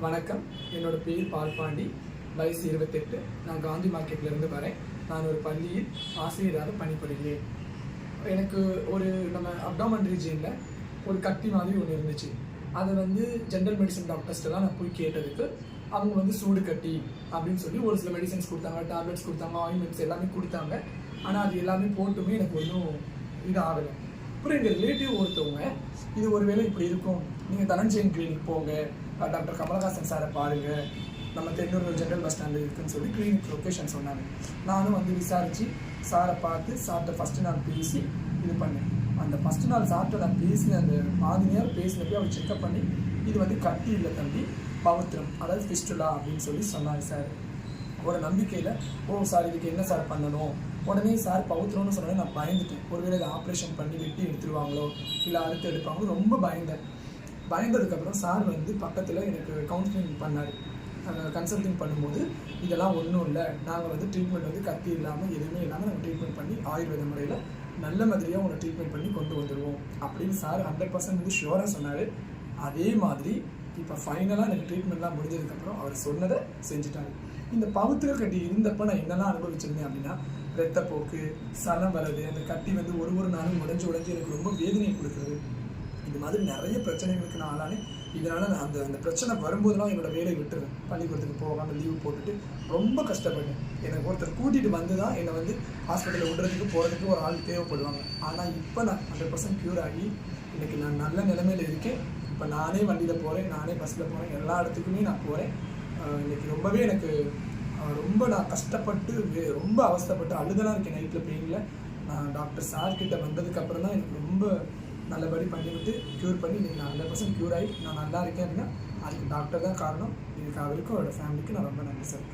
வணக்கம். என்னோட பேர் பால்பாண்டி. வயசு 28. நான் காந்தி மார்க்கெட்லேருந்து வரேன். நான் ஒரு பள்ளியில் ஆசிரியராக பணிபுரிகிறேன். எனக்கு நம்ம அப்டாமன் ரீஜியனில் ஒரு கட்டி மாதிரி ஒன்று இருந்துச்சு. அதை ஜென்ரல் மெடிசன் டாக்டர்ஸ்ட்டெல்லாம் நான் போய் கேட்டதுக்கு அவங்க சூடு கட்டி அப்படின்னு சொல்லி ஒரு சில மெடிசன்ஸ் கொடுத்தாங்க, டேப்லெட்ஸ் கொடுத்தாங்க, ஆயின்மெண்ட்ஸ் எல்லாமே கொடுத்தாங்க. ஆனால் அது எல்லாமே போட்டுமே எனக்கு ஒன்றும் இது ஆகலை. அப்புறம் எங்கள் ரிலேட்டிவ் ஒருத்தவங்க, இது ஒருவேளை இப்படி இருக்கும், நீங்கள் தனஞ்சயன் கிளினிக் போங்க, டாக்டர் கமலஹாசன் சாரை பாருங்கள், நம்ம தென்னூர் ஜென்ரல் பஸ் ஸ்டாண்டில் இருக்குதுன்னு சொல்லி கிளினிக் லொக்கேஷன் சொன்னாங்க. நானும் விசாரித்து சாரை பார்த்து சார்ட்ட ஃபஸ்ட்டு நாள் பேசி இது பண்ணேன். அந்த ஃபஸ்ட்டு நாள் சார்ட்ட நான் பேசின அந்த மாதிரியாக பேசினப்போ அவர் செக்அப் பண்ணி இது கட்டி இல்லை தம்பி, பவுத்திரம், அதாவது ஃபிஸ்டுலா அப்படின்னு சொல்லி சொன்னாங்க சார். ஒரு நம்பிக்கையில், ஓ சார் இதுக்கு என்ன சார் பண்ணணும், உடனே சார் பவுத்திரம்னு சொன்னோடனே நான் பயந்துட்டேன். ஒருவேளை இதை ஆப்ரேஷன் பண்ணி வெட்டி எடுத்துருவாங்களோ இல்லை அறுத்து எடுப்பாங்களோ ரொம்ப பயந்தேன். பயந்ததுக்கப்புறம் சார் பக்கத்தில் எனக்கு கவுன்சிலிங் பண்ணார். கன்சல்டிங் பண்ணும்போது இதெல்லாம் ஒன்றும் இல்லை, நாங்கள் ட்ரீட்மெண்ட் கத்தி இல்லாமல் எதுவுமே இல்லாமல் நாங்கள் ட்ரீட்மெண்ட் பண்ணி ஆயுர்வேத முறையில் நல்ல மாதிரியாக உங்களை ட்ரீட்மெண்ட் பண்ணி கொண்டு வந்துடுவோம் அப்படின்னு சார் 100% ஷுவராக சொன்னார். அதே மாதிரி இப்போ ஃபைனலாக எனக்கு ட்ரீட்மெண்ட்லாம் முடிஞ்சதுக்கப்புறம் அவர் சொன்னதை செஞ்சுட்டாங்க. இந்த பவுத்திர கட்டி இருந்தப்போ நான் என்னெல்லாம் அனுபவிச்சிருந்தேன் அப்படின்னா, ரத்தப்போக்கு, சலம் வர்றது, அந்த கட்டி ஒரு நாளும் உடஞ்சி எனக்கு ரொம்ப வேதனையை கொடுக்குறது, இந்த மாதிரி நிறைய பிரச்சனைகளுக்கு நான் ஆளானே. இதனால் நான் அந்த பிரச்சனை வரும்போதெல்லாம் என்னோடய வேலையை விட்டுருவேன். பள்ளிக்கூடத்துக்கு போகாமல் லீவு போட்டுட்டு ரொம்ப கஷ்டப்பட்டேன். எனக்கு ஒருத்தர் கூட்டிகிட்டு தான் என்னை ஹாஸ்பிட்டலில் விடுறதுக்கு போகிறதுக்கு ஒரு ஆள் தேவைப்படுவாங்க. ஆனால் இப்போ நான் 100% க்யூர் ஆகி இன்றைக்கி நான் நல்ல நிலைமையில் இருக்கேன். இப்போ நானே வண்டியில் போகிறேன், நானே பஸ்ஸில் போகிறேன், எல்லா இடத்துக்குமே நான் போகிறேன். இன்றைக்கி ரொம்பவே எனக்கு நான் கஷ்டப்பட்டு ரொம்ப அவஸ்தைப்பட்டு அழுதலாம் இருக்கேன் நைட்டில் பெயினில். நான் டாக்டர் சார்கிட்ட வந்ததுக்கப்புறம் தான் எனக்கு ரொம்ப நல்லபடி பண்ணிவிட்டு க்யூர் பண்ணி இன்றைக்கி நான் 100% க்யூர் ஆகி நான் நல்லா இருக்கேன் அப்படின்னா அதுக்கு டாக்டர் தான் காரணம். இதுக்கு அவருக்கும் அவரோட ஃபேமிலிக்கும் நான் ரொம்ப நன்றி சார்.